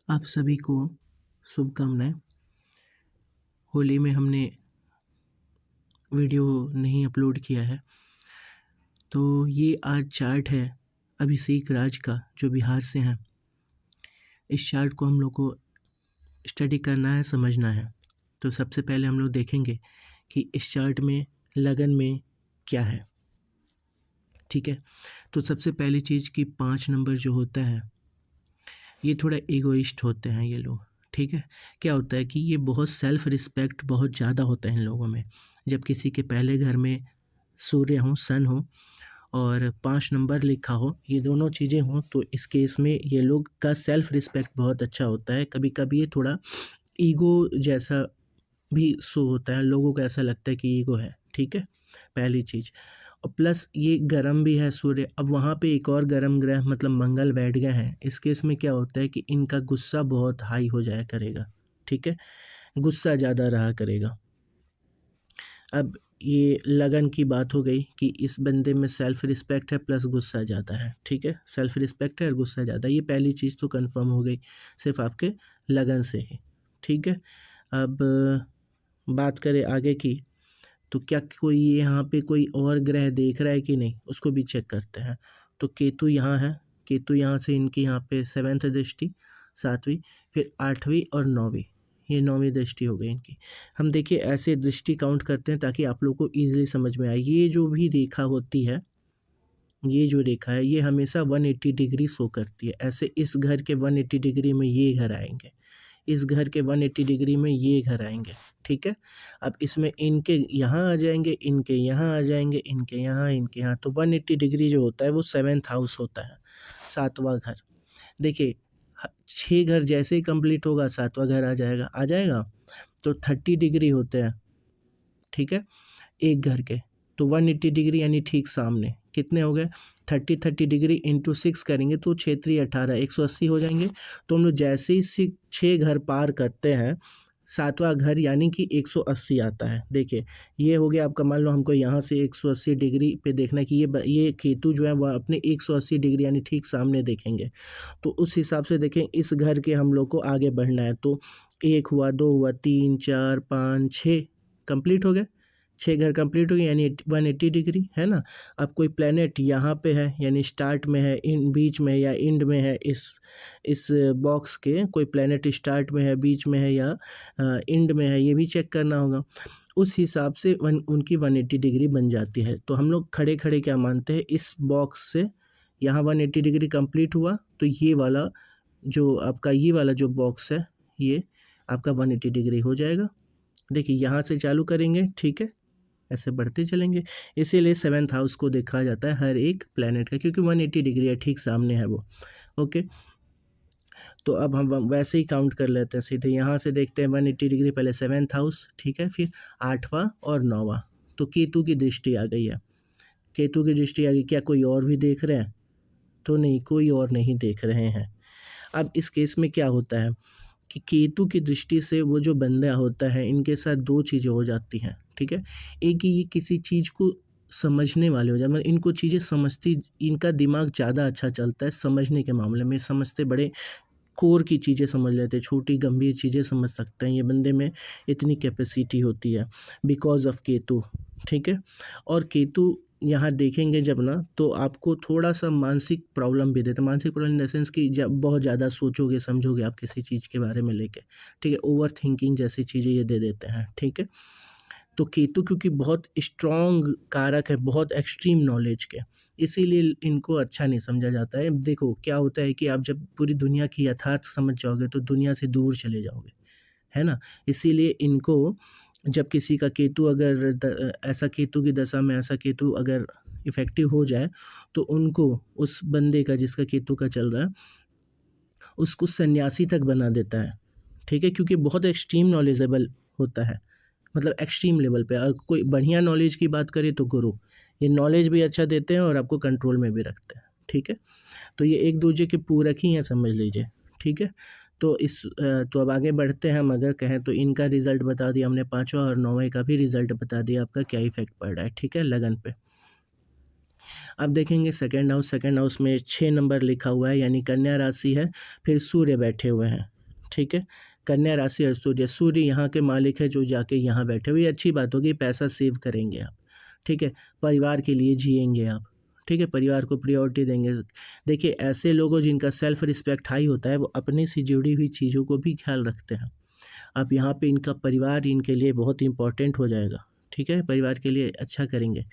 आप सभी को शुभकामनाएं। होली में हमने वीडियो नहीं अपलोड किया है, तो ये आज चार्ट है अभिषेक राज का जो बिहार से हैं। इस चार्ट को हम लोग को स्टडी करना है, समझना है। तो सबसे पहले हम लोग देखेंगे कि इस चार्ट में लगन में क्या है। ठीक है, तो सबसे पहली चीज़ कि 5 नंबर जो होता है ये थोड़ा ईगोइस्ट होते हैं ये लोग। ठीक है, क्या होता है कि ये बहुत सेल्फ रिस्पेक्ट बहुत ज़्यादा होता है इन लोगों में। जब किसी के पहले घर में सूर्य हो, सन हो और 5 नंबर लिखा हो, ये दोनों चीज़ें हों, तो इस केस में ये लोग का सेल्फ रिस्पेक्ट बहुत अच्छा होता है। कभी कभी ये थोड़ा ईगो जैसा भी शो होता है, लोगों को ऐसा लगता है कि ईगो है। ठीक है, पहली चीज़। और प्लस ये गर्म भी है सूर्य। अब वहाँ पे एक और गर्म ग्रह मतलब मंगल बैठ गए हैं। इस केस में क्या होता है कि इनका गुस्सा बहुत हाई हो जाया करेगा। ठीक है, गुस्सा ज़्यादा रहा करेगा। अब ये लगन की बात हो गई कि इस बंदे में सेल्फ रिस्पेक्ट है प्लस गुस्सा ज़्यादा है। ठीक है, सेल्फ रिस्पेक्ट है और गुस्सा ज़्यादा, ये पहली चीज़ तो कंफर्म हो गई सिर्फ आपके लगन से ही। ठीक है, अब बात करें आगे की, तो क्या कोई यहाँ पे कोई और ग्रह देख रहा है कि नहीं, उसको भी चेक करते हैं। तो केतु यहाँ है, केतु यहाँ से इनकी यहाँ पे 7th दृष्टि, 7वीं, फिर 8वीं और 9वीं, ये 9वीं दृष्टि हो गई इनकी। हम देखिए ऐसे दृष्टि काउंट करते हैं ताकि आप लोग को ईजिली समझ में आए। ये जो भी रेखा होती है, ये जो रेखा है ये हमेशा 180 डिग्री शो करती है। ऐसे इस घर के 180 डिग्री में ये घर आएंगे, इस घर के 180 डिग्री में ये घर आएंगे। ठीक है, अब इसमें इनके यहाँ आ जाएंगे, इनके यहाँ आ जाएंगे, इनके यहाँ, इनके यहाँ, तो 180 डिग्री जो होता है वो 7th हाउस होता है, 7वां घर। देखिए 6 घर जैसे ही कंप्लीट होगा 7वां घर आ जाएगा, तो 30 डिग्री होते हैं। ठीक है, एक घर के, तो 180 डिग्री यानी ठीक सामने कितने हो गए, 30 डिग्री इंटू 6 करेंगे तो 6×3 = 18, 180 हो जाएंगे। तो हम लोग जैसे ही 6 घर पार करते हैं 7वां घर यानी कि 180 आता है। देखिए ये हो गया आपका, मान लो हमको यहाँ से 180 डिग्री पे देखना है कि ये केतु जो है वह अपने 180 डिग्री यानी ठीक सामने देखेंगे। तो उस हिसाब से देखें इस घर के हम लोग को आगे बढ़ना है। तो 1 हुआ, 2 हुआ, 3 4 5 6 कंप्लीट हो गए, 6 घर कंप्लीट हो गए यानी 180 डिग्री है ना। अब कोई प्लेनेट यहाँ पे है यानी स्टार्ट में है, इन बीच में है या एंड में है, इस बॉक्स के कोई प्लेनेट स्टार्ट में है, बीच में है या एंड में है, ये भी चेक करना होगा। उस हिसाब से उनकी 180 डिग्री बन जाती है। तो हम लोग खड़े खड़े क्या मानते हैं, इस बॉक्स से यहाँ 180 डिग्री कंप्लीट हुआ तो ये वाला जो आपका ये वाला जो बॉक्स है ये आपका 180 डिग्री हो जाएगा। देखिए यहाँ से चालू करेंगे, ठीक है, ऐसे बढ़ते चलेंगे। इसीलिए 7th हाउस को देखा जाता है हर एक प्लेनेट का, क्योंकि 180 डिग्री है, ठीक सामने है वो। ओके, तो अब हम वैसे ही काउंट कर लेते हैं सीधे। यहाँ से देखते हैं 180 डिग्री, पहले 7th हाउस, ठीक है, फिर 8वां और 9वां। तो केतु की दृष्टि आ गई है, केतु की दृष्टि आ गई। क्या कोई और भी देख रहे हैं, तो नहीं, कोई और नहीं देख रहे हैं। अब इस केस में क्या होता है कि केतु की दृष्टि से वो जो बंदा होता है, इनके साथ 2 चीज़ें हो जाती हैं। ठीक है, एक ये किसी चीज़ को समझने वाले हो जाए, मतलब इनको चीज़ें समझती, इनका दिमाग ज़्यादा अच्छा चलता है समझने के मामले में, समझते बड़े कोर की चीज़ें समझ लेते हैं, छोटी गंभीर चीज़ें समझ सकते हैं। ये बंदे में इतनी कैपेसिटी होती है बिकॉज ऑफ केतु। ठीक है, और केतु यहाँ देखेंगे जब ना, तो आपको थोड़ा सा मानसिक प्रॉब्लम भी देता है। मानसिक प्रॉब्लम इन द सेंस कि जब बहुत ज़्यादा सोचोगे समझोगे आप किसी चीज़ के बारे में लेके, ठीक है, ओवर थिंकिंग जैसी चीज़ें ये दे देते हैं। ठीक है, तो केतु क्योंकि बहुत स्ट्रॉन्ग कारक है, बहुत एक्सट्रीम नॉलेज के, इसीलिए इनको अच्छा नहीं समझा जाता है। देखो क्या होता है कि आप जब पूरी दुनिया की यथार्थ समझ जाओगे तो दुनिया से दूर चले जाओगे, है ना। इसीलिए इनको जब किसी का केतु अगर ऐसा केतु की दशा में ऐसा केतु अगर इफ़ेक्टिव हो जाए, तो उनको उस बंदे का जिसका केतु का चल रहा है उसको सन्यासी तक बना देता है। ठीक है, क्योंकि बहुत एक्सट्रीम नॉलेजेबल होता है, मतलब एक्सट्रीम लेवल पे। और कोई बढ़िया नॉलेज की बात करें तो गुरु, ये नॉलेज भी अच्छा देते हैं और आपको कंट्रोल में भी रखते हैं। ठीक है, तो ये एक दूसरे के पूरक ही हैं, समझ लीजिए। ठीक है, तो तो अब आगे बढ़ते हैं। हम अगर कहें तो इनका रिजल्ट बता दिया हमने, 5वां और 9वें का भी रिजल्ट बता दिया, आपका क्या इफेक्ट पड़ रहा है। ठीक है, लगन पे। अब देखेंगे सेकेंड हाउस में 6 नंबर लिखा हुआ है यानी कन्या राशि है, फिर सूर्य बैठे हुए हैं। ठीक है। कन्या राशि और सूर्य, सूर्य यहाँ के मालिक है जो जाके यहाँ बैठे हुए, ये अच्छी बात होगी, पैसा सेव करेंगे आप, ठीक है। परिवार के लिए जिएंगे आप, ठीक है, परिवार को प्रायोरिटी देंगे। देखिए ऐसे लोगों जिनका सेल्फ रिस्पेक्ट हाई होता है वो अपने से जुड़ी हुई चीज़ों को भी ख्याल रखते हैं। आप यहाँ पे इनका परिवार इनके लिए बहुत इंपॉर्टेंट हो जाएगा, ठीक है, परिवार के लिए अच्छा करेंगे।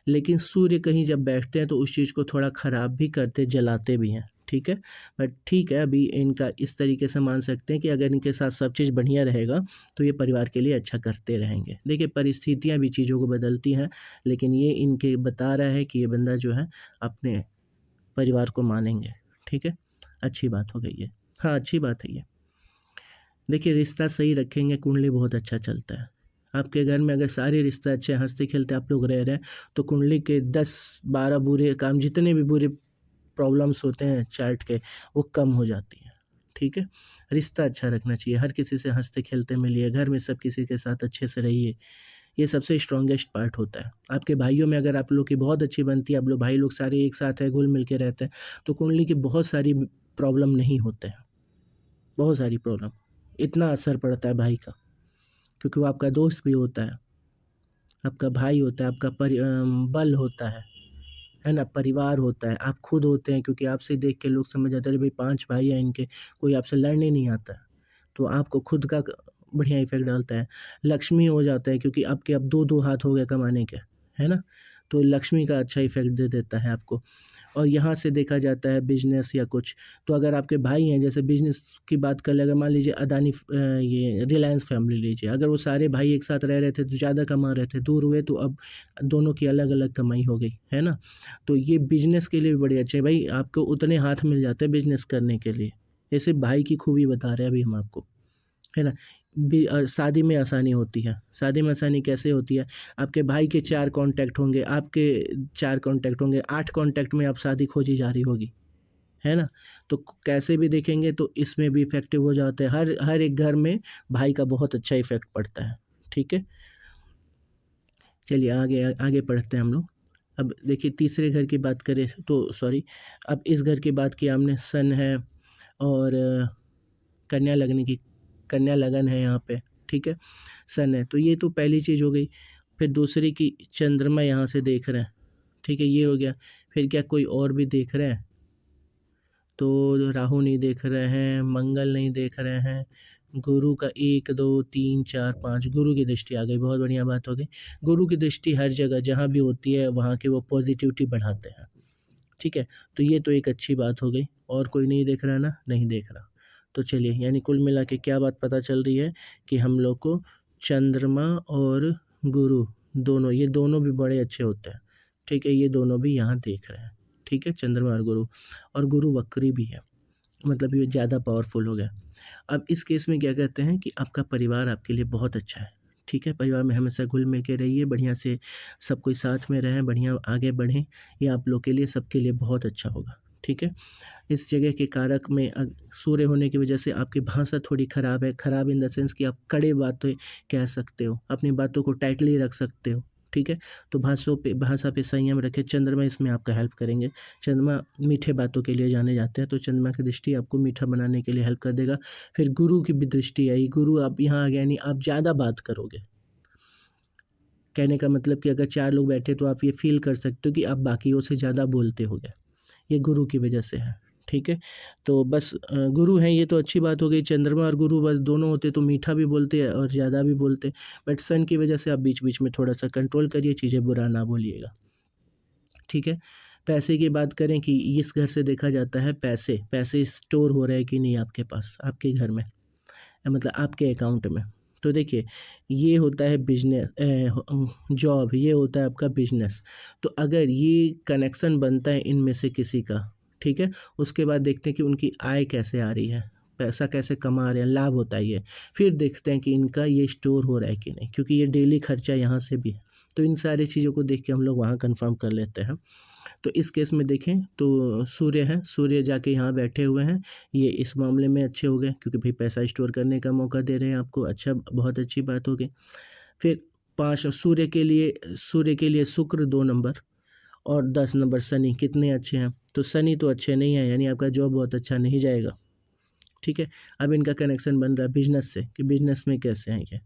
लेकिन सूर्य कहीं जब बैठते हैं तो उस चीज़ को थोड़ा ख़राब भी करते, जलाते भी हैं, ठीक है। बट ठीक है, अभी इनका इस तरीके से मान सकते हैं कि अगर इनके साथ सब चीज़ बढ़िया रहेगा तो ये परिवार के लिए अच्छा करते रहेंगे। देखिए परिस्थितियाँ भी चीज़ों को बदलती हैं, लेकिन ये इनके बता रहा है कि ये बंदा जो है अपने परिवार को मानेंगे, ठीक है, अच्छी बात हो गई है। हाँ अच्छी बात है ये। देखिए रिश्ता सही रखेंगे, कुंडली बहुत अच्छा चलता है। आपके घर में अगर सारे रिश्ते अच्छे हंसते खेलते आप लोग रह रहे हैं तो कुंडली के 10-12 बुरे काम, जितने भी बुरे प्रॉब्लम्स होते हैं चार्ट के, वो कम हो जाती हैं, ठीक है। रिश्ता अच्छा रखना चाहिए, हर किसी से हंसते खेलते मिलिए, घर में सब किसी के साथ अच्छे से रहिए, ये सबसे स्ट्रॉन्गेस्ट पार्ट होता है। आपके भाइयों में अगर आप लोग की बहुत अच्छी बनती है, आप लोग भाई लोग सारे एक साथ है, घुल मिल के रहते हैं, तो कुंडली की बहुत सारी प्रॉब्लम नहीं होते हैं, बहुत सारी प्रॉब्लम। इतना असर पड़ता है भाई का, क्योंकि वो आपका दोस्त भी होता है, आपका भाई होता है, आपका बल होता है ना, परिवार होता है, आप खुद होते हैं, क्योंकि आपसे देख के लोग समझ जाते हैं अरे भाई 5 भाई हैं इनके, कोई आपसे लड़ने नहीं आता है, तो आपको खुद का बढ़िया इफेक्ट डालता है। लक्ष्मी हो जाता है, क्योंकि आपके अब 2-2 हाथ हो गए कमाने के, है ना, तो लक्ष्मी का अच्छा इफेक्ट दे देता है आपको। और यहाँ से देखा जाता है बिजनेस या कुछ, तो अगर आपके भाई हैं, जैसे बिजनेस की बात कर ले, अगर मान लीजिए अदानी ये रिलायंस फैमिली लीजिए, अगर वो सारे भाई एक साथ रह रहे थे तो ज़्यादा कमा रहे थे, दूर हुए तो अब दोनों की अलग अलग कमाई हो गई, है ना। तो ये बिजनेस के लिए भी बड़े अच्छे हैं भाई, आपको उतने हाथ मिल जाते हैं बिजनेस करने के लिए। ऐसे भाई की खूबी बता रहे हैं अभी हम आपको, है ना। शादी में आसानी होती है, शादी में आसानी कैसे होती है, आपके भाई के 4 कॉन्टैक्ट होंगे, आपके 4 कॉन्टैक्ट होंगे, 8 कॉन्टैक्ट में आप शादी खोजी जा रही होगी, है ना। तो कैसे भी देखेंगे तो इसमें भी इफेक्टिव हो जाते हैं, हर हर एक घर में भाई का बहुत अच्छा इफेक्ट पड़ता है, ठीक है। चलिए आगे आगे पढ़ते हैं हम लोग। अब देखिए तीसरे घर की बात करें तो सॉरी, अब इस घर की बात की हमने, सन है और कन्या लगने की, कन्या लगन है यहाँ पे, ठीक है, सन है, तो ये तो पहली चीज़ हो गई। फिर दूसरी की चंद्रमा यहाँ से देख रहे हैं, ठीक है, ये हो गया। फिर क्या कोई और भी देख रहे हैं, तो राहु नहीं देख रहे हैं, मंगल नहीं देख रहे हैं, गुरु का 1 2 3 4 5 गुरु की दृष्टि आ गई, बहुत बढ़िया बात हो गई। गुरु की दृष्टि हर जगह जहाँ भी होती है वहाँ की वो पॉजिटिविटी बढ़ाते हैं, ठीक है, तो ये तो एक अच्छी बात हो गई। और कोई नहीं देख रहा ना, नहीं देख रहा, तो चलिए यानी कुल मिला के क्या बात पता चल रही है कि हम लोग को चंद्रमा और गुरु दोनों, ये दोनों भी बड़े अच्छे होते हैं, ठीक है, ये दोनों भी यहाँ देख रहे हैं, ठीक है, चंद्रमा और गुरु वक्री भी है, मतलब ये ज़्यादा पावरफुल हो गया। अब इस केस में क्या कहते हैं कि आपका परिवार आपके लिए बहुत अच्छा है, ठीक है, परिवार में हमेशा घुल मिल के रहिए, बढ़िया से सब कोई साथ में रहें, बढ़िया आगे बढ़ें, ये आप लोग के लिए सबके लिए बहुत अच्छा होगा, ठीक है। इस जगह के कारक में सूर्य होने की वजह से आपकी भाषा थोड़ी ख़राब है, ख़राब इन द सेंस कि आप कड़े बातें कह सकते हो, अपनी बातों को टाइटली रख सकते हो, ठीक है, तो भाषा पे संयम रखें। चंद्रमा इसमें आपका हेल्प करेंगे, चंद्रमा मीठे बातों के लिए जाने जाते हैं, तो चंद्रमा की दृष्टि आपको मीठा बनाने के लिए हेल्प कर देगा। फिर गुरु की भी दृष्टि आई, गुरु आप यहाँ आ गया, यानी आप ज़्यादा बात करोगे, कहने का मतलब कि अगर 4 लोग बैठे तो आप ये फील कर सकते हो कि आप बाकियों से ज़्यादा बोलते होगे, ये गुरु की वजह से है, ठीक है। तो बस गुरु हैं ये तो अच्छी बात हो गई, चंद्रमा और गुरु बस दोनों होते तो मीठा भी बोलते और ज़्यादा भी बोलते, बट सन की वजह से आप बीच बीच में थोड़ा सा कंट्रोल करिए, चीज़ें बुरा ना बोलिएगा, ठीक है। पैसे की बात करें कि इस घर से देखा जाता है पैसे पैसे स्टोर हो रहे हैं कि नहीं आपके पास, आपके घर में, मतलब आपके अकाउंट में। तो देखिए ये होता है बिजनेस, जॉब, ये होता है आपका बिजनेस, तो अगर ये कनेक्शन बनता है इनमें से किसी का, ठीक है, उसके बाद देखते हैं कि उनकी आय कैसे आ रही है, पैसा कैसे कमा रहे हैं, लाभ होता है ये, फिर देखते हैं कि इनका ये स्टोर हो रहा है कि नहीं, क्योंकि ये डेली खर्चा यहाँ से भी है, तो इन सारी चीज़ों को देख के हम लोग वहाँ कंफर्म कर लेते हैं। तो इस केस में देखें तो सूर्य है, सूर्य जाके यहाँ बैठे हुए हैं, ये इस मामले में अच्छे हो गए, क्योंकि भाई पैसा स्टोर करने का मौका दे रहे हैं आपको, अच्छा बहुत अच्छी बात हो गई। फिर 5 सूर्य के लिए शुक्र 2 नंबर और 10 नंबर शनि, कितने अच्छे हैं, तो शनि तो अच्छे नहीं है, यानी आपका जॉब बहुत अच्छा नहीं जाएगा, ठीक है। अब इनका कनेक्शन बन रहा है बिजनेस से, कि बिजनेस में कैसे हैं ये,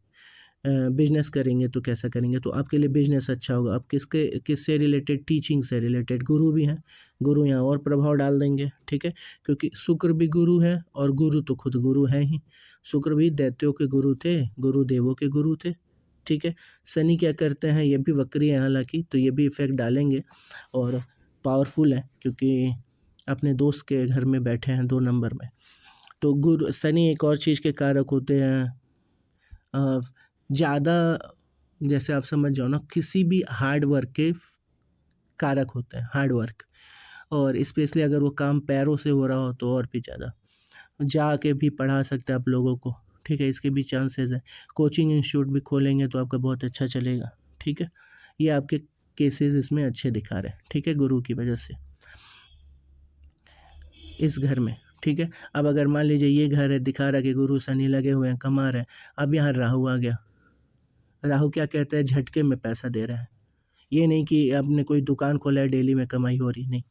बिजनेस करेंगे तो कैसा करेंगे, तो आपके लिए बिजनेस अच्छा होगा। अब किससे रिलेटेड, टीचिंग से रिलेटेड, गुरु भी हैं, गुरु यहाँ और प्रभाव डाल देंगे, ठीक है। क्योंकि शुक्र भी गुरु है और गुरु तो खुद गुरु है ही। शुक्र भी दैत्यों के गुरु थे, गुरु देवों के गुरु थे, ठीक है। शनि क्या करते हैं, ये भी वक्री है हालांकि, तो ये भी इफेक्ट डालेंगे और पावरफुल है क्योंकि अपने दोस्त के घर में बैठे हैं 2 नंबर में। तो गुरु शनि एक और चीज़ के कारक होते हैं, ज़्यादा, जैसे आप समझ जाओ ना, किसी भी हार्ड वर्क के कारक होते हैं, हार्ड वर्क, और स्पेशली अगर वो काम पैरों से हो रहा हो तो और भी ज़्यादा। जाके भी पढ़ा सकते हैं आप लोगों को, ठीक है, इसके भी चांसेस हैं। कोचिंग इंस्टीट्यूट भी खोलेंगे तो आपका बहुत अच्छा चलेगा, ठीक है। ये आपके केसेस इसमें अच्छे दिखा रहे हैं, ठीक है, गुरु की वजह से इस घर में, ठीक है। अब अगर मान लीजिए ये घर है, दिखा रहा है कि गुरु शनि लगे हुए हैं, कमा रहे हैं, अब यहाँ राहु आ गया। राहु क्या कहता है, झटके में पैसा दे रहा है। ये नहीं कि आपने कोई दुकान खोला है डेली में कमाई हो रही, नहीं,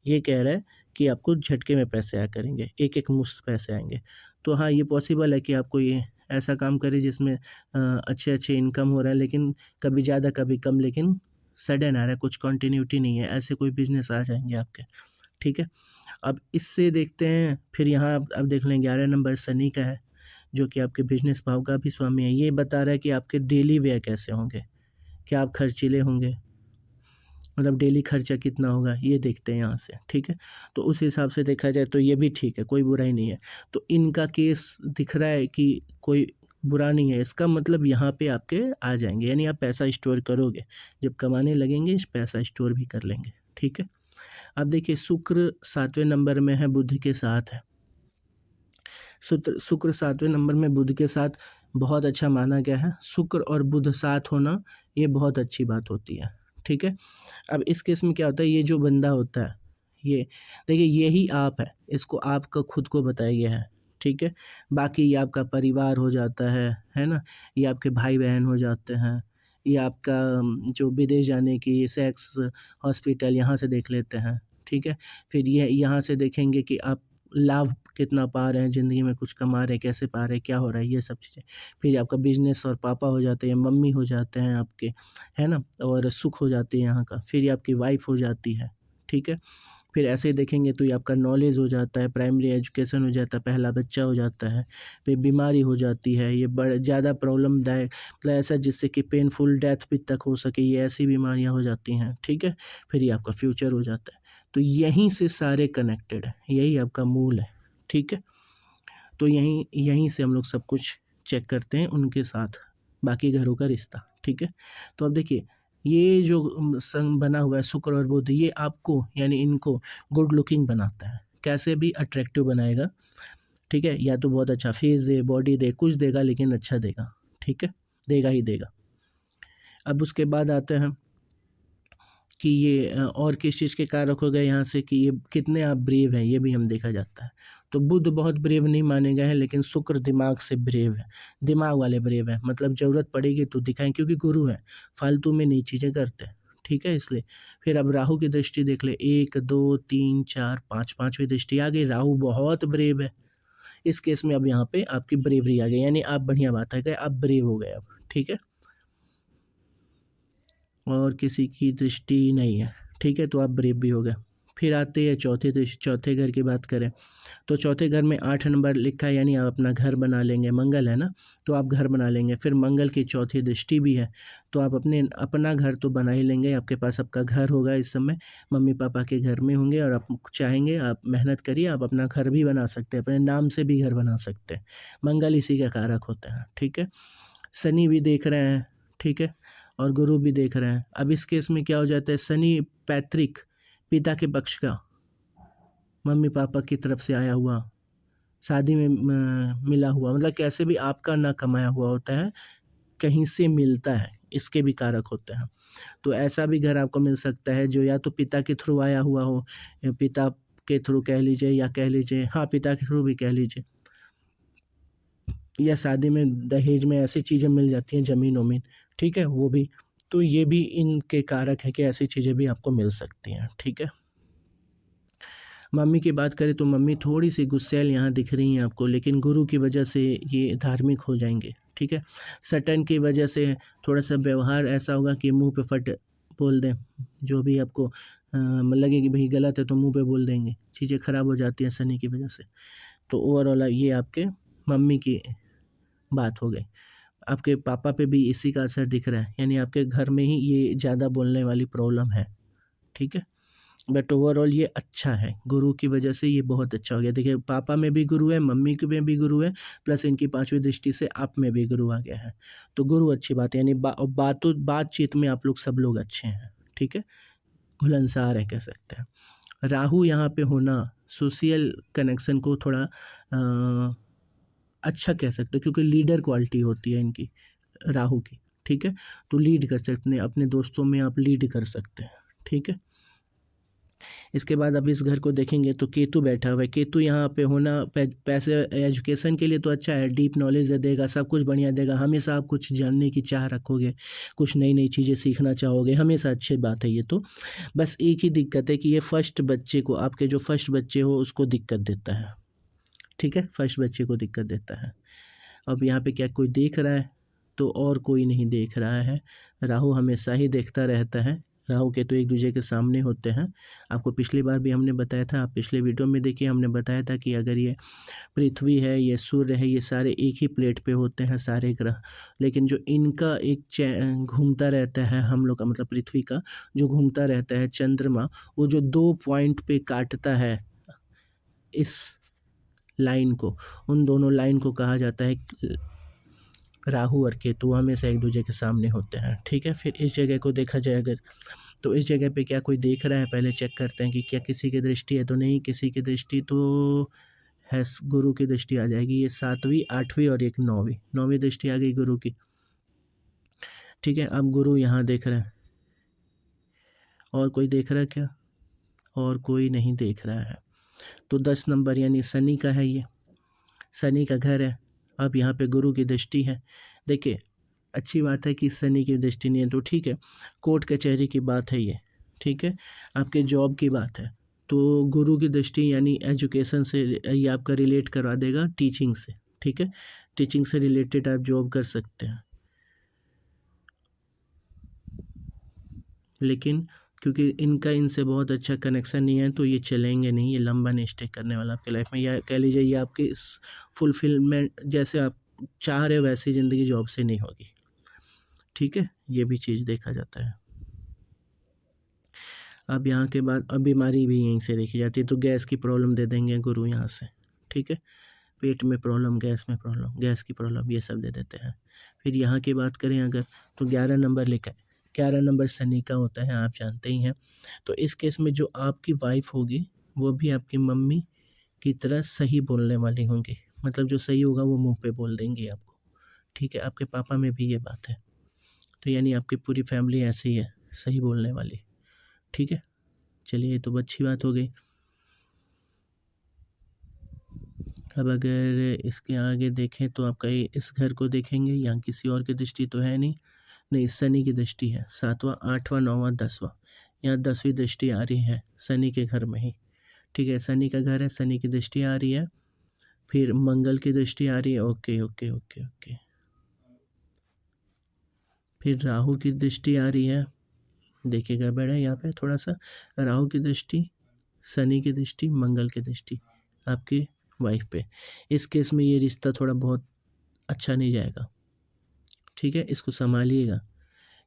ये कह रहा है कि आपको झटके में पैसे आया करेंगे, एक एक मुश्त पैसे आएंगे। तो हाँ, ये पॉसिबल है कि आपको ये ऐसा काम करे जिसमें अच्छे अच्छे इनकम हो रहा है, लेकिन कभी ज़्यादा कभी कम, लेकिन सडन आ रहा है, कुछ कंटिन्यूटी नहीं है, ऐसे कोई बिजनेस आ जाएंगे आपके, ठीक है। अब इससे देखते हैं फिर यहाँ अब देख लें 11 नंबर शनि का है, जो कि आपके बिजनेस भाव का भी स्वामी है। ये बता रहा है कि आपके डेली व्यय कैसे होंगे, क्या आप खर्चीले होंगे, मतलब डेली खर्चा कितना होगा, ये देखते हैं यहाँ से, ठीक है। तो उस हिसाब से देखा जाए तो ये भी ठीक है, कोई बुराई नहीं है। तो इनका केस दिख रहा है कि कोई बुरा नहीं है, इसका मतलब यहाँ पे आपके आ जाएंगे, यानी आप पैसा स्टोर करोगे, जब कमाने लगेंगे पैसा स्टोर भी कर लेंगे, ठीक है। अब देखिए शुक्र 7वें नंबर में है, बुध के साथ है। शुक्र 7वें नंबर में बुध के साथ बहुत अच्छा माना गया है। शुक्र और बुध साथ होना ये बहुत अच्छी बात होती है, ठीक है। अब इस केस में क्या होता है, ये जो बंदा होता है, ये देखिए यही आप है, इसको आपका खुद को बताया गया है, ठीक है। बाकी ये आपका परिवार हो जाता है ना, ये आपके भाई बहन हो जाते हैं, ये आपका जो विदेश जाने की सेक्स हॉस्पिटल यहाँ से देख लेते हैं, ठीक है। फिर ये यहाँ से देखेंगे कि आप लाभ कितना पा रहे हैं ज़िंदगी में, कुछ कमा रहे हैं, कैसे पा रहे हैं, क्या हो रहा है, ये सब चीज़ें। फिर आपका बिजनेस और पापा हो जाते हैं, मम्मी हो जाते हैं आपके, है ना, और सुख हो जाती है यहाँ का। फिर ये आपकी वाइफ हो जाती है, ठीक है। फिर ऐसे देखेंगे तो ये आपका नॉलेज हो जाता है, प्राइमरी एजुकेशन हो जाता है, पहला बच्चा हो जाता है। फिर बीमारी हो जाती है, ये बड़ा ज़्यादा प्रॉब्लमदायक, मतलब ऐसा जिससे कि पेनफुल डेथ भी तक हो सके, ये ऐसी बीमारियाँ हो जाती हैं, ठीक है। फिर ये आपका फ्यूचर हो जाता है। तो यहीं से सारे कनेक्टेड है, यही आपका मूल है, ठीक है। तो यहीं से हम लोग सब कुछ चेक करते हैं उनके साथ, बाकी घरों का रिश्ता, ठीक है। तो अब देखिए ये जो संग बना हुआ है शुक्र और बुध, ये आपको यानी इनको गुड लुकिंग बनाता है, कैसे भी अट्रैक्टिव बनाएगा, ठीक है। या तो बहुत अच्छा फेस दे, बॉडी दे, कुछ देगा, लेकिन अच्छा देगा, ठीक है, देगा ही देगा। अब उसके बाद आते हैं कि ये और किस चीज़ के कारक हो गए यहाँ से, कि ये कितने आप ब्रेव हैं, ये भी हम देखा जाता है। तो बुध बहुत ब्रेव नहीं माने गए हैं, लेकिन शुक्र दिमाग से ब्रेव है, दिमाग वाले ब्रेव है, मतलब ज़रूरत पड़ेगी तो दिखाएं, क्योंकि गुरु है, फालतू में नई चीज़ें करते हैं, ठीक है, इसलिए। फिर अब राहु की दृष्टि देख ले, 1 2 3 4 5, पाँचवीं दृष्टि आ गई, राहु बहुत ब्रेव है। इस केस में अब यहाँ पे आपकी ब्रेवरी आ गई, यानी आप बढ़िया बात है कि आप ब्रेव हो गए अब, ठीक है, और किसी की दृष्टि नहीं है, ठीक है, तो आप ब्रेव भी हो गए। फिर आते हैं चौथे घर की बात करें तो चौथे घर में 8 नंबर लिखा है, यानी आप अपना घर बना लेंगे, मंगल है ना, तो आप घर बना लेंगे। फिर मंगल की चौथी दृष्टि भी है, तो आप अपना घर तो बना ही लेंगे, आपके पास आपका घर होगा इस समय, मम्मी पापा के घर में होंगे, और आप चाहेंगे आप मेहनत करिए, आप अपना घर भी बना सकते हैं, अपने नाम से भी घर बना सकते हैं। मंगल इसी का कारक होता है, ठीक है। शनि भी देख रहे हैं, ठीक है, और गुरु भी देख रहे हैं। अब इस केस में क्या हो जाता है, शनि पैतृक, पिता के पक्ष का, मम्मी पापा की तरफ से आया हुआ, शादी में मिला हुआ, मतलब कैसे भी आपका ना कमाया हुआ होता है, कहीं से मिलता है, इसके भी कारक होते हैं। तो ऐसा भी घर आपको मिल सकता है जो या तो पिता के थ्रू आया हुआ हो, या पिता के थ्रू कह लीजिए, या कह लीजिए हाँ पिता के थ्रू भी कह लीजिए, या शादी में दहेज में ऐसी चीज़ें मिल जाती हैं, ज़मीन वमीन, ठीक है, वो भी। तो ये भी इनके कारक है कि ऐसी चीज़ें भी आपको मिल सकती हैं, ठीक है। मम्मी की बात करें तो मम्मी थोड़ी सी गुस्सैल यहाँ दिख रही हैं आपको, लेकिन गुरु की वजह से ये धार्मिक हो जाएंगे, ठीक है। सटन की वजह से थोड़ा सा व्यवहार ऐसा होगा कि मुंह पे फट बोल दें, जो भी आपको लगे कि भाई गलत है तो मुंह पे बोल देंगे, चीज़ें ख़राब हो जाती हैं शनि की वजह से। तो ओवरऑल ये आपके मम्मी की बात हो गई। आपके पापा पे भी इसी का असर दिख रहा है, यानी आपके घर में ही ये ज़्यादा बोलने वाली प्रॉब्लम है, ठीक है। बट ओवरऑल ये अच्छा है, गुरु की वजह से ये बहुत अच्छा हो गया। देखिए पापा में भी गुरु है, मम्मी के में भी गुरु है, प्लस इनकी पांचवी दृष्टि से आप में भी गुरु आ गया है। तो गुरु अच्छी बात है, यानी बातचीत में आप लोग सब लोग अच्छे हैं, ठीक है, घुलनसार है कह सकते हैं। राहु यहाँ पे होना सोशल कनेक्शन को थोड़ा अच्छा कह सकते हो, क्योंकि लीडर क्वालिटी होती है इनकी राहु की, ठीक है। तो लीड कर सकते हैं अपने दोस्तों में, आप लीड कर सकते हैं, ठीक है। इसके बाद अब इस घर को देखेंगे तो केतु बैठा हुआ है। केतु यहाँ पे होना पैसे एजुकेशन के लिए तो अच्छा है, डीप नॉलेज देगा, सब कुछ बढ़िया देगा, हमेशा आप कुछ जानने की चाह रखोगे, कुछ नई नई चीज़ें सीखना चाहोगे, हमेशा अच्छी बात है ये तो। बस एक ही दिक्कत है कि ये फर्स्ट बच्चे को, आपके जो फर्स्ट बच्चे हो उसको दिक्कत देता है, ठीक है, फर्स्ट बच्चे को दिक्कत देता है। अब यहाँ पे क्या कोई देख रहा है? तो और कोई नहीं देख रहा है। राहु हमेशा ही देखता रहता है, राहु केतु एक दूसरे के सामने होते हैं। आपको पिछली बार भी हमने बताया था, आप पिछले वीडियो में देखिए, हमने बताया था कि अगर ये पृथ्वी है, ये सूर्य है, ये सारे एक ही प्लेट पे होते हैं सारे ग्रह, लेकिन जो इनका एक घूमता रहता है, हम लोग का मतलब पृथ्वी का जो घूमता रहता है चंद्रमा, वो जो 2 पॉइंट पे काटता है इस लाइन को, उन दोनों लाइन को कहा जाता है राहु और केतु, हमेशा एक दूसरे के सामने होते हैं, ठीक है। फिर इस जगह को देखा जाए अगर, तो इस जगह पे क्या कोई देख रहा है? पहले चेक करते हैं कि क्या किसी की दृष्टि है, तो नहीं, किसी की दृष्टि तो है, गुरु की दृष्टि आ जाएगी। ये 7वीं 8वीं और एक 9वीं दृष्टि आ गई गुरु की, ठीक है। अब गुरु यहाँ देख रहे हैं, और कोई देख रहा है क्या? और कोई नहीं देख रहा है। तो 10 नंबर यानी शनि का है, ये शनि का घर है। अब यहाँ पे गुरु की दृष्टि है। देखिए अच्छी बात है कि शनि की दृष्टि नहीं है तो ठीक है, कोर्ट कचहरी की बात है ये, ठीक है, आपके जॉब की बात है। तो गुरु की दृष्टि यानी एजुकेशन से ये आपका रिलेट करवा देगा टीचिंग से, ठीक है, टीचिंग से रिलेटेड आप जॉब कर सकते हैं। लेकिन क्योंकि इनका इनसे बहुत अच्छा कनेक्शन नहीं है तो ये चलेंगे नहीं, ये लंबा नहीं स्टे करने वाला आपके लाइफ में, या कह लीजिए ये आपकी फुलफिलमेंट जैसे आप चाह रहे हो वैसी ज़िंदगी जॉब से नहीं होगी, ठीक है, ये भी चीज़ देखा जाता है। अब यहाँ के बाद अब बीमारी भी यहीं से देखी जाती है, तो गैस की प्रॉब्लम दे देंगे गुरु यहाँ से, ठीक है, पेट में प्रॉब्लम, गैस में प्रॉब्लम, गैस की प्रॉब्लम, ये सब दे देते हैं। फिर यहाँ की बात करें अगर, तो 11 नंबर लेकर, 11 नंबर शनि का होता है, आप जानते ही हैं। तो इस केस में जो आपकी वाइफ होगी वो भी आपकी मम्मी की तरह सही बोलने वाली होंगी, मतलब जो सही होगा वो मुंह पे बोल देंगी आपको, ठीक है। आपके पापा में भी ये बात है, तो यानी आपकी पूरी फैमिली ऐसी है सही बोलने वाली, ठीक है। चलिए ये तो अच्छी बात हो गई। अब अगर इसके आगे देखें तो आपका ये इस घर को देखेंगे, यहाँ किसी और की दृष्टि तो है नहीं, नहीं शनि की दृष्टि है, 7वां 8वां 9वां 10वां, यहाँ 10वीं दृष्टि आ रही है शनि के घर में ही, ठीक है, शनि का घर है, शनि की दृष्टि आ रही है। फिर मंगल की दृष्टि आ रही है, ओके ओके ओके ओके। फिर राहु की दृष्टि आ रही है, देखिए गड़बड़ है यहाँ पे थोड़ा सा, राहु की दृष्टि, शनि की दृष्टि, मंगल की दृष्टि आपकी वाइफ पे। इस केस में ये रिश्ता थोड़ा बहुत अच्छा नहीं जाएगा, ठीक है, इसको संभालिएगा,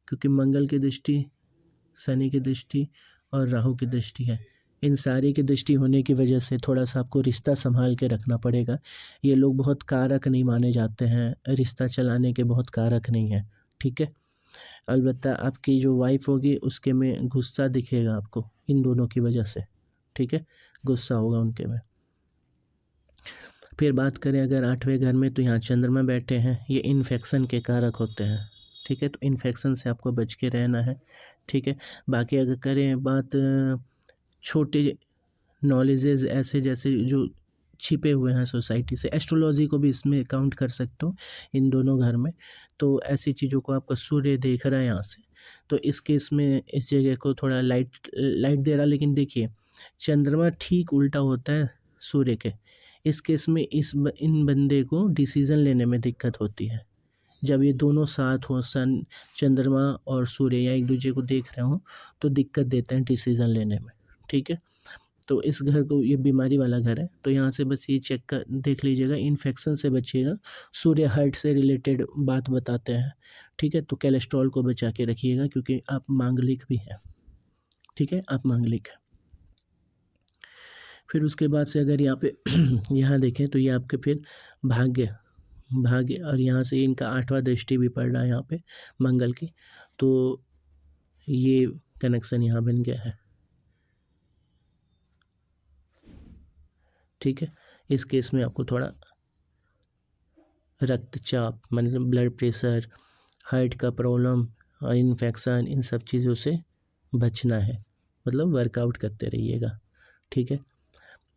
क्योंकि मंगल की दृष्टि, शनि की दृष्टि और राहु की दृष्टि है, इन सारी की दृष्टि होने की वजह से थोड़ा सा आपको रिश्ता संभाल के रखना पड़ेगा। ये लोग बहुत कारक नहीं माने जाते हैं, रिश्ता चलाने के बहुत कारक नहीं है, ठीक है। अलबत्ता आपकी जो वाइफ होगी उसके में गुस्सा दिखेगा आपको इन दोनों की वजह से, ठीक है, गुस्सा होगा उनके में। फिर बात करें अगर 8वें घर में, तो यहाँ चंद्रमा बैठे हैं, ये इन्फेक्शन के कारक होते हैं, ठीक है, तो इन्फेक्शन से आपको बच के रहना है, ठीक है। बाकी अगर करें बात छोटे नॉलेजेस ऐसे जैसे जो छिपे हुए हैं सोसाइटी से। एस्ट्रोलॉजी को भी इसमें काउंट कर सकते हो इन दोनों घर में। तो ऐसी चीज़ों को आपका सूर्य देख रहा है यहाँ से, तो इस केस में इस जगह को थोड़ा लाइट लाइट दे रहा। लेकिन देखिए चंद्रमा ठीक उल्टा होता है सूर्य के। इस केस में इन बंदे को डिसीज़न लेने में दिक्कत होती है। जब ये दोनों साथ हों, सन चंद्रमा और सूर्य या एक दूसरे को देख रहे हों, तो दिक्कत देते हैं डिसीज़न लेने में। ठीक है, तो इस घर को, ये बीमारी वाला घर है, तो यहाँ से बस ये चेक कर देख लीजिएगा, इन्फेक्शन से बचिएगा। सूर्य हार्ट से रिलेटेड बात बताते हैं। ठीक है, तो कोलेस्ट्रॉल को बचा के रखिएगा क्योंकि आप मांगलिक भी हैं। ठीक है, आप मांगलिक हैं। फिर उसके बाद से अगर यहाँ पे यहाँ देखें तो ये आपके फिर भाग्य भाग्य और यहाँ से इनका 8वां दृष्टि भी पड़ रहा है यहाँ पे मंगल की, तो ये कनेक्शन यहाँ बन गया है। ठीक है, इस केस में आपको थोड़ा रक्तचाप मतलब ब्लड प्रेशर, हार्ट का प्रॉब्लम और इन्फेक्शन, इन सब चीज़ों से बचना है, मतलब वर्कआउट करते रहिएगा। ठीक है,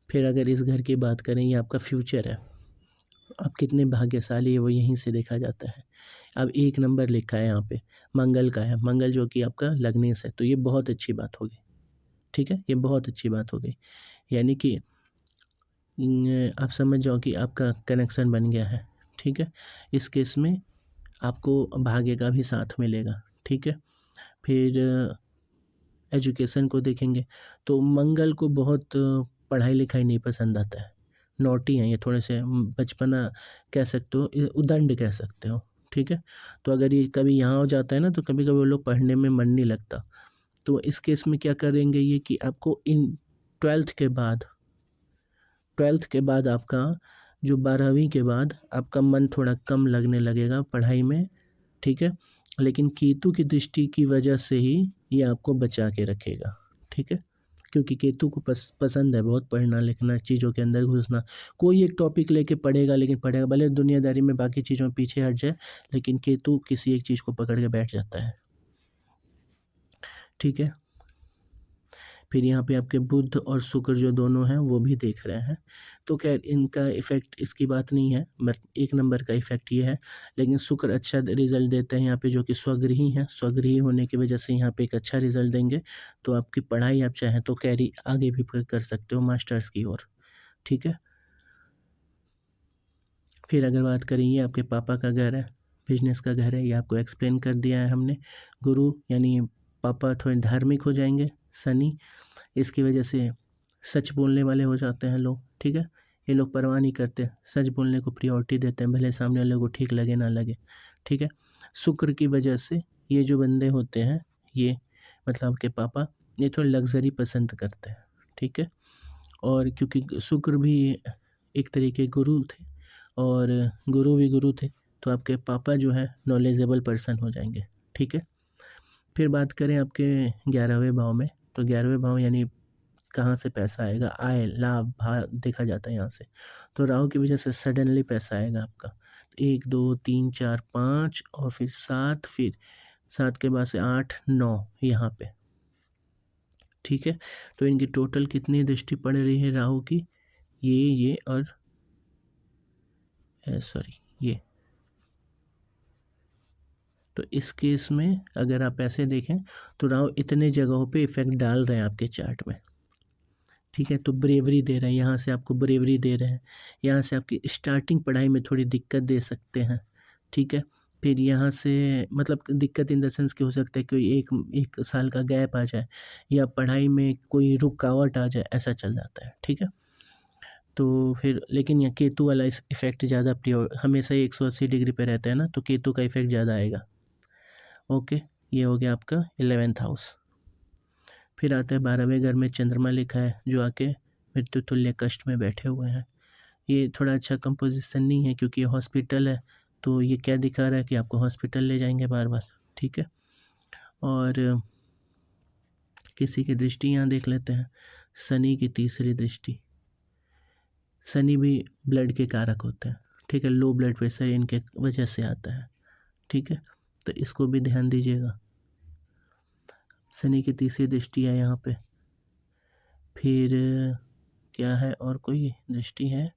फिर अगर इस घर की बात करें, ये आपका फ्यूचर है, आप कितने भाग्यशाली है वो यहीं से देखा जाता है। अब 1 नंबर लिखा है यहाँ पे, मंगल का है, मंगल जो कि आपका लग्नेश है, तो ये बहुत अच्छी बात होगी। ठीक है, ये बहुत अच्छी बात हो गई, यानी कि आप समझ जाओ कि आपका कनेक्शन बन गया है। ठीक है, इस केस में आपको भाग्य का भी साथ मिलेगा। ठीक है, फिर एजुकेशन को देखेंगे तो मंगल को बहुत पढ़ाई लिखाई नहीं पसंद आता है, नॉटी हैं ये थोड़े से, बचपना कह सकते हो, उदंड कह सकते हो। ठीक है, तो अगर ये कभी यहाँ हो जाता है ना, तो कभी कभी वो लोग पढ़ने में मन नहीं लगता। तो इस केस में क्या करेंगे ये कि आपको इन 12th के बाद आपका जो 12वीं के बाद आपका मन थोड़ा कम लगने लगेगा पढ़ाई में। ठीक है, लेकिन केतु की दृष्टि की वजह से ही ये आपको बचा के रखेगा। ठीक है, क्योंकि केतु को पसंद है बहुत पढ़ना लिखना, चीज़ों के अंदर घुसना। कोई एक टॉपिक लेके पढ़ेगा, लेकिन पढ़ेगा भले दुनियादारी में बाकी चीज़ों में पीछे हट जाए, लेकिन केतु किसी एक चीज़ को पकड़ के बैठ जाता है। ठीक है, फिर यहाँ पे आपके बुध और शुक्र जो दोनों हैं वो भी देख रहे हैं, तो खैर इनका इफ़ेक्ट इसकी बात नहीं है, बट 1 नंबर का इफ़ेक्ट ये है। लेकिन शुक्र अच्छा रिजल्ट देते हैं यहाँ पे, जो कि स्वगृही हैं, स्वगृही होने की वजह से यहाँ पे एक अच्छा रिजल्ट देंगे। तो आपकी पढ़ाई आप चाहें तो कैरी आगे भी कर सकते हो मास्टर्स की ओर। ठीक है, फिर अगर बात करें, ये आपके पापा का घर है, बिजनेस का घर है, ये आपको एक्सप्लेन कर दिया है हमने। गुरु यानी पापा थोड़े धार्मिक हो जाएंगे, शनि इसकी वजह से सच बोलने वाले हो जाते हैं लोग। ठीक है, ये लोग परवाह नहीं करते, सच बोलने को प्रायोरिटी देते हैं, भले सामने वाले को ठीक लगे ना लगे। ठीक है, शुक्र की वजह से ये जो बंदे होते हैं, ये मतलब आपके पापा, ये थोड़ी लग्जरी पसंद करते हैं। ठीक है, और क्योंकि शुक्र भी एक तरीके गुरु थे और गुरु भी गुरु थे, तो आपके पापा जो है नॉलेजेबल पर्सन हो जाएंगे। ठीक है, फिर बात करें आपके 11वें भाव में, तो 11वें भाव यानी कहाँ से पैसा आएगा, आय लाभ भाव देखा जाता है यहाँ से। तो राहु की वजह से सडनली पैसा आएगा आपका, 1 2 3 4 5 और फिर 7, फिर 7 के बाद से 8 9 यहाँ पे। ठीक है, तो इनकी टोटल कितनी दृष्टि पड़ रही है राहु की, ये और सॉरी ये। तो इस केस में अगर आप ऐसे देखें तो राहु इतने जगहों पे इफेक्ट डाल रहे हैं आपके चार्ट में। ठीक है, तो ब्रेवरी दे रहे हैं, यहाँ से आपको ब्रेवरी दे रहे हैं, यहाँ से आपकी स्टार्टिंग पढ़ाई में थोड़ी दिक्कत दे सकते हैं। ठीक है, फिर यहाँ से मतलब दिक्कत इन द सेंस कि हो सकता है कोई एक साल का गैप आ जाए या पढ़ाई में कोई रुकावट आ जाए, ऐसा चल जाता है। ठीक है, तो फिर लेकिन यहाँ केतु वाला इस इफेक्ट ज़्यादा प्योर हमेशा ही 180 डिग्री पे रहता है ना, तो केतु का इफेक्ट ज़्यादा आएगा। ओके, ये हो गया आपका 11th हाउस। फिर आता है 12वें घर में चंद्रमा लिखा है, जो आके मृत्यु तुल्य कष्ट में बैठे हुए हैं। ये थोड़ा अच्छा कंपोजिशन नहीं है क्योंकि ये हॉस्पिटल है, तो ये क्या दिखा रहा है कि आपको हॉस्पिटल ले जाएंगे बार बार। ठीक है, और किसी की दृष्टि यहाँ देख लेते हैं, शनि की तीसरी दृष्टि। शनि भी ब्लड के कारक होते हैं। ठीक है, लो ब्लड प्रेशर इनके वजह से आता है। ठीक है, तो इसको भी ध्यान दीजिएगा, शनि की तीसरी दृष्टि है यहाँ पे। फिर क्या है, और कोई दृष्टि है?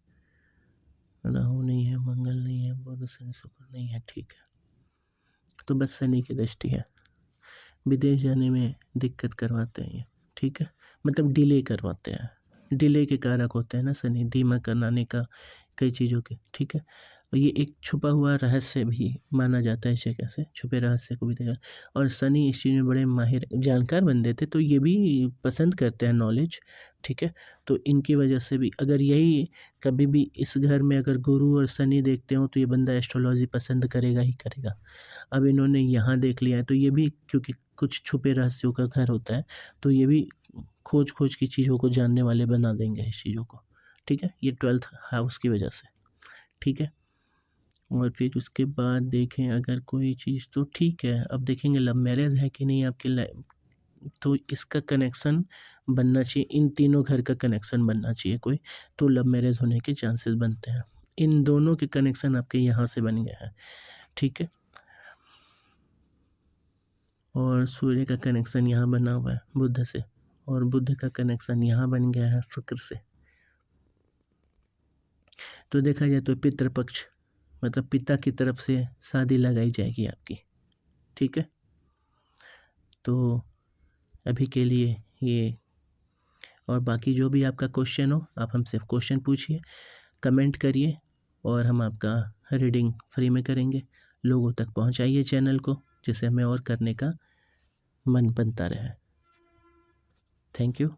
राहु नहीं है, मंगल नहीं है, बुध शनि शुक्र नहीं है, ठीक है। तो बस शनि की दृष्टि है। विदेश जाने में दिक्कत करवाते हैं ये, ठीक है, मतलब डिले करवाते हैं। डिले के कारक होते हैं ना शनि, धीमा कराने का कई चीज़ों के, ठीक है। और ये एक छुपा हुआ रहस्य भी माना जाता है इसे, कैसे छुपे रहस्य को भी देखा। और शनि इस चीज़ में बड़े माहिर जानकार बंदे थे, तो ये भी पसंद करते हैं नॉलेज, ठीक है। तो इनकी वजह से भी, अगर यही कभी भी इस घर में अगर गुरु और शनि देखते हो तो ये बंदा एस्ट्रोलॉजी पसंद करेगा ही करेगा। अब इन्होंने यहाँ देख लिया है, तो ये भी, क्योंकि कुछ छुपे रहस्यों का घर होता है, तो ये भी खोज की चीज़ों को जानने वाले बना देंगे इस चीज़ों को, ठीक है। ये 12th हाउस की वजह से, ठीक है। और फिर उसके बाद देखें अगर कोई चीज़, तो ठीक है, अब देखेंगे लव मैरिज है कि नहीं आपकी लाइफ। तो इसका कनेक्शन बनना चाहिए, इन तीनों घर का कनेक्शन बनना चाहिए कोई, तो लव मैरिज होने के चांसेस बनते हैं। इन दोनों के कनेक्शन आपके यहाँ से बन गया है, ठीक है। और सूर्य का कनेक्शन यहाँ बना हुआ है बुध से, और बुध का कनेक्शन यहाँ बन गया है शुक्र से। तो देखा जाए तो पितृपक्ष, मतलब पिता की तरफ से शादी लगाई जाएगी आपकी, ठीक है। तो अभी के लिए ये, और बाकी जो भी आपका क्वेश्चन हो आप हमसे क्वेश्चन पूछिए, कमेंट करिए, और हम आपका रीडिंग फ्री में करेंगे। लोगों तक पहुंचाइए चैनल को, जिससे हमें और करने का मन बनता रहे। Thank you.